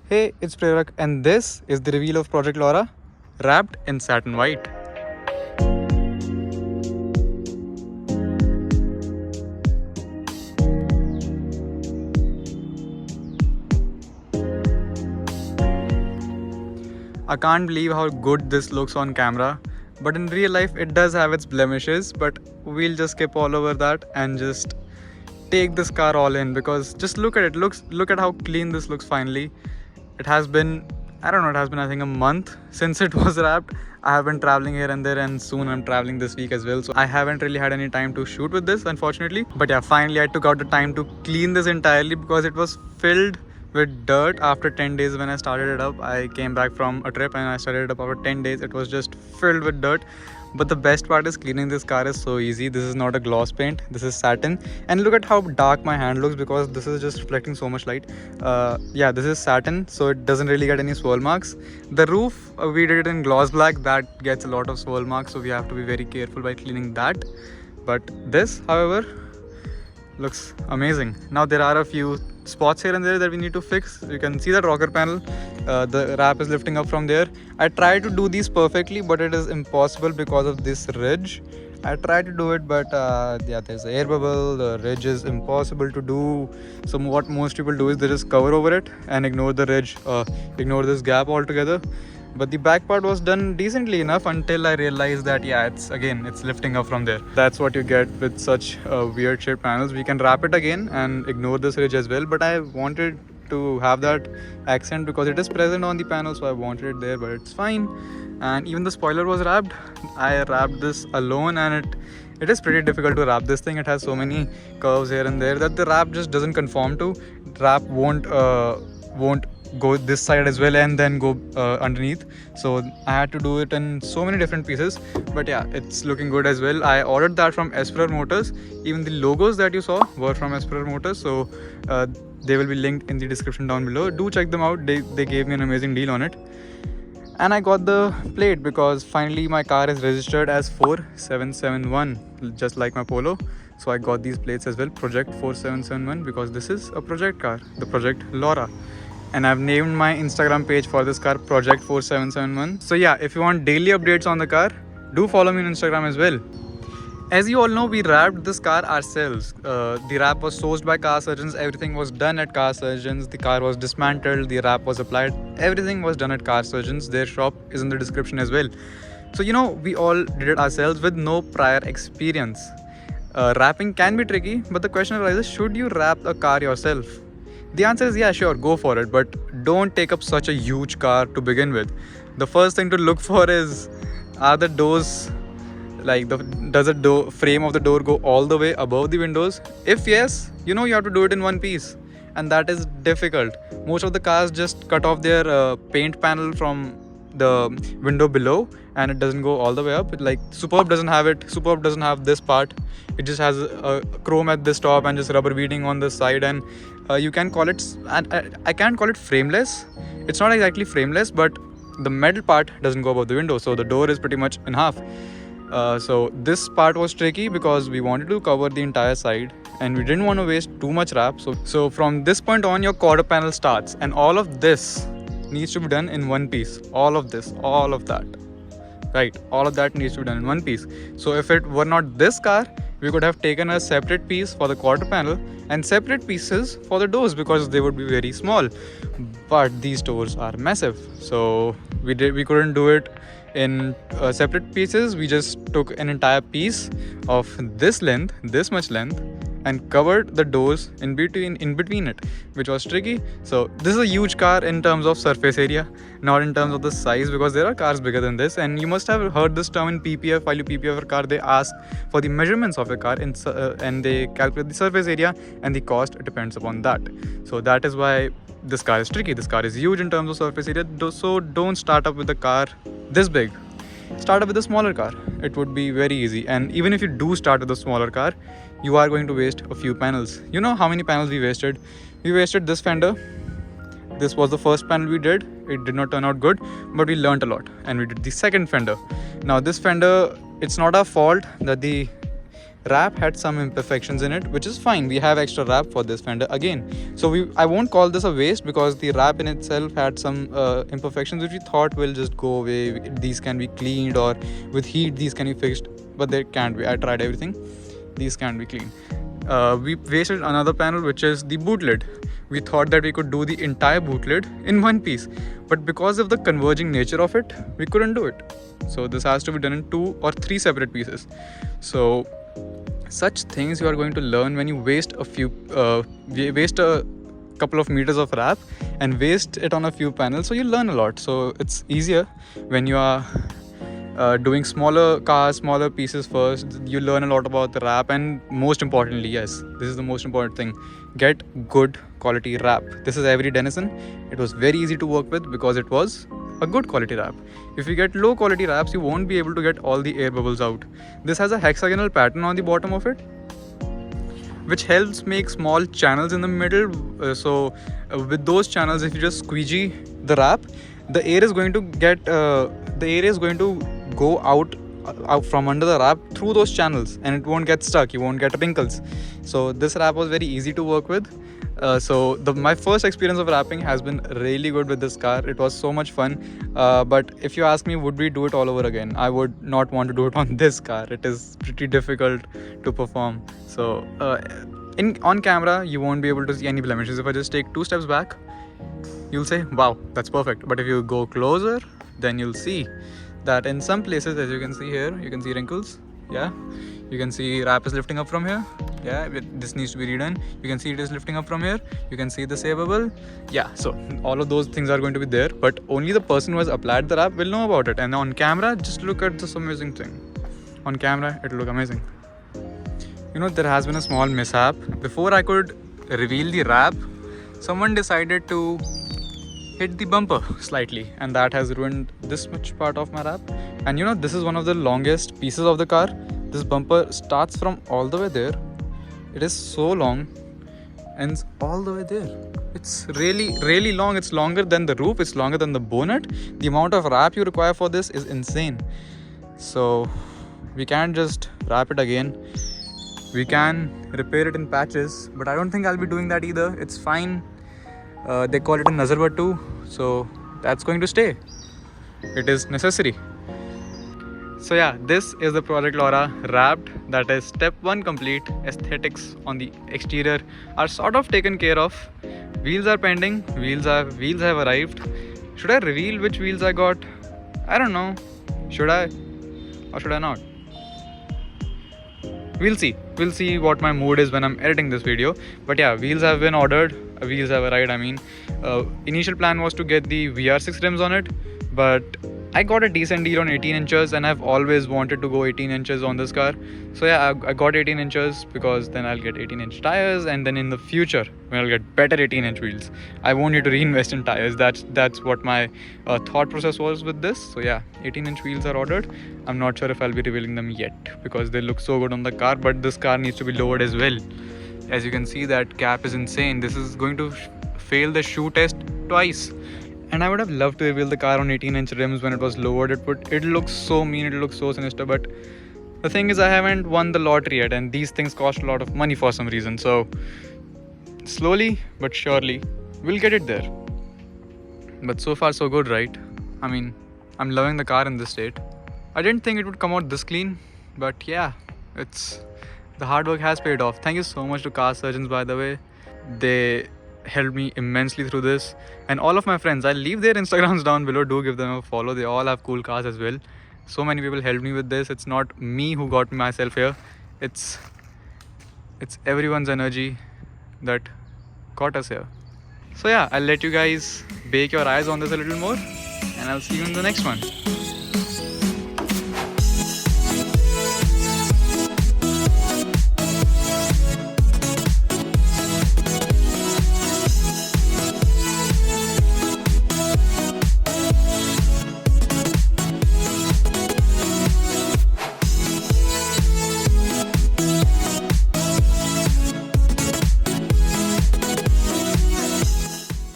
Hey, it's Prerak, and this is the reveal of Project Laura, wrapped in satin white. I can't believe how good this looks on camera, but in real life it does have its blemishes, but we'll just skip all over that and just take this car all in, because just look at it. Look at how clean this looks finally. It has been, I don't know, it has been I think a month since it was wrapped. I have been traveling here and there, and soon I'm traveling this week as well, so I haven't really had any time to shoot with this, unfortunately. But yeah, finally I took out the time to clean this entirely because it was filled with dirt after 10 days. When I started it up, I came back from a trip and I started it up after 10 days. It was just filled with dirt. But the best part is cleaning this car is so easy. This is not a gloss paint, this is satin, and look at how dark my hand looks because this is just reflecting so much light. Yeah, this is satin, so it doesn't really get any swirl marks. The roof, we did it in gloss black. That gets a lot of swirl marks, so we have to be very careful by cleaning that. But this, however, looks amazing. Now there are a few spots here and there that we need to fix. You can see that rocker panel, the wrap is lifting up from there. I tried to do these perfectly, but it is impossible because of this ridge. I tried to do it, but yeah, there's an air bubble. The ridge is impossible to do. So what most people do is they just cover over it and ignore the ridge, ignore this gap altogether. But the back part was done decently enough until I realized that yeah, it's lifting up from there. That's what you get with such weird shaped panels. We can wrap it again and ignore this ridge as well, but I wanted to have that accent because it is present on the panel, so I wanted it there, but it's fine. And even the spoiler was wrapped. I wrapped this alone, and it is pretty difficult to wrap this thing. It has so many curves here and there that the wrap just doesn't conform to. Wrap won't go this side as well and then go underneath, so I had to do it in so many different pieces. But yeah, it's looking good as well. I ordered that from Esper Motors. Even the logos that you saw were from Esper Motors, so they will be linked in the description down below. Do check them out. They gave me an amazing deal on it. And I got the plate because finally my car is registered as 4771, just like my Polo. So I got these plates as well, Project 4771, because this is a project car, the Project Laura. And I've named my Instagram page for this car Project 4771. So yeah, if you want daily updates on the car, do follow me on Instagram as well. As you all know, we wrapped this car ourselves. The wrap was sourced by car surgeons. Everything was done at car surgeons. The car was dismantled. The wrap was applied. Everything was done at car surgeons. Their shop is in the description as well. So you know, we all did it ourselves with no prior experience. Wrapping can be tricky, but the question arises, should you wrap a car yourself? The answer is yeah, sure, go for it, but don't take up such a huge car to begin with. The first thing to look for is, are the doors, like does the frame of the door go all the way above the windows? If yes, you know you have to do it in one piece, and that is difficult. Most of the cars just cut off their paint panel from the window below, and it doesn't go all the way up. Like Superb doesn't have it. Superb doesn't have this part. It just has a chrome at this top and just rubber beading on this side, and you can call it, and I can't call it frameless. It's not exactly frameless, but the metal part doesn't go above the window, so the door is pretty much in half. So this part was tricky because we wanted to cover the entire side and we didn't want to waste too much wrap. So from this point on, your quarter panel starts, and all of this needs to be done in one piece. All of this, all of that, right, all of that needs to be done in one piece. So if it were not this car, we could have taken a separate piece for the quarter panel and separate pieces for the doors because they would be very small. But these doors are massive, so we couldn't do it in separate pieces. We just took an entire piece of this length, this much length, and covered the doors in between it, which was tricky. So this is a huge car in terms of surface area, not in terms of the size, because there are cars bigger than this. And you must have heard this term in PPF. While you PPF a car, they ask for the measurements of a car and they calculate the surface area, and the cost depends upon that. So that is why this car is tricky. This car is huge in terms of surface area, so don't start up with a car this big. Start up with a smaller car. It would be very easy. And even if you do start with a smaller car, you are going to waste a few panels. You know how many panels we wasted? We wasted this fender. This was the first panel we did. It did not turn out good, but we learned a lot, and we did the second fender. Now this fender, it's not our fault that the wrap had some imperfections in it, which is fine. We have extra wrap for this fender again, so I won't call this a waste, because the wrap in itself had some imperfections which we thought will just go away. These can be cleaned, or with heat these can be fixed, but they can't be. I tried everything. These can't be cleaned. We wasted another panel, which is the boot lid. We thought that we could do the entire boot lid in one piece, but because of the converging nature of it, we couldn't do it. So this has to be done in 2 or 3 separate pieces. So such things you are going to learn when you waste a couple of meters of wrap and waste it on a few panels. So you learn a lot. So it's easier when you are doing smaller cars, smaller pieces first. You learn a lot about the wrap, and most importantly, yes, this is the most important thing, get good quality wrap. This is every Denizen. It was very easy to work with because it was a good quality wrap. If you get low quality wraps, you won't be able to get all the air bubbles out. This has a hexagonal pattern on the bottom of it, which helps make small channels in the middle. With those channels, if you just squeegee the wrap, the air is going to go out from under the wrap through those channels, and it won't get stuck. You won't get wrinkles. So this wrap was very easy to work with. My first experience of wrapping has been really good with this car. It was so much fun. But if you ask me, would we do it all over again, I would not want to do it on this car. It is pretty difficult to perform. So on camera you won't be able to see any blemishes. If I just take 2 steps back, you'll say, wow, that's perfect. But if you go closer, then you'll see that in some places, as you can see here, you can see wrinkles. Yeah, you can see wrap is lifting up from here. Yeah, this needs to be redone. You can see it is lifting up from here. You can see the air bubble. Yeah, so all of those things are going to be there, but only the person who has applied the wrap will know about it. And on camera, just look at this amazing thing. On camera, it'll look amazing. You know, there has been a small mishap. Before I could reveal the wrap, someone decided to hit the bumper slightly, and that has ruined this much part of my wrap. And you know, this is one of the longest pieces of the car. This bumper starts from all the way there. It is so long, ends all the way there. It's really long. It's longer than the roof. It's longer than the bonnet. The amount of wrap you require for this is insane. So we can't just wrap it again. We can repair it in patches, but I don't think I'll be doing that either. It's fine. They call it a nazar battu, so that's going to stay. It is necessary. So yeah, this is the Project Laura wrapped. That is step 1 complete. Aesthetics on the exterior are sort of taken care of. Wheels are pending. Wheels have arrived. Should I reveal which wheels I got? I don't know. Should I or should I not? We'll see what my mood is when I'm editing this video. But yeah, wheels have been ordered. Wheels have arrived. I mean, initial plan was to get the VR6 rims on it, but I got a decent deal on 18 inches, and I've always wanted to go 18 inches on this car. So yeah, I got 18 inches because then I'll get 18-inch tires, and then in the future when I'll get better 18-inch wheels, I won't need to reinvest in tires. That's what my thought process was with this. So yeah, 18-inch wheels are ordered. I'm not sure if I'll be revealing them yet because they look so good on the car, but this car needs to be lowered as well. As you can see, that cap is insane. This is going to fail the shoe test twice. And I would have loved to reveal the car on 18-inch rims when it was lowered. It looks so mean, it looks so sinister, but the thing is, I haven't won the lottery yet, and these things cost a lot of money for some reason. So slowly but surely we'll get it there. But so far so good, right? I mean, I'm loving the car in this state. I didn't think it would come out this clean, but yeah, the hard work has paid off. Thank you so much to car surgeons, by the way. They helped me immensely through this, and all of my friends, I'll leave their Instagrams down below. Do give them a follow. They all have cool cars as well. So many people helped me with this. It's not me who got myself here. It's everyone's energy that got us here. So yeah, I'll let you guys bake your eyes on this a little more, and I'll see you in the next one.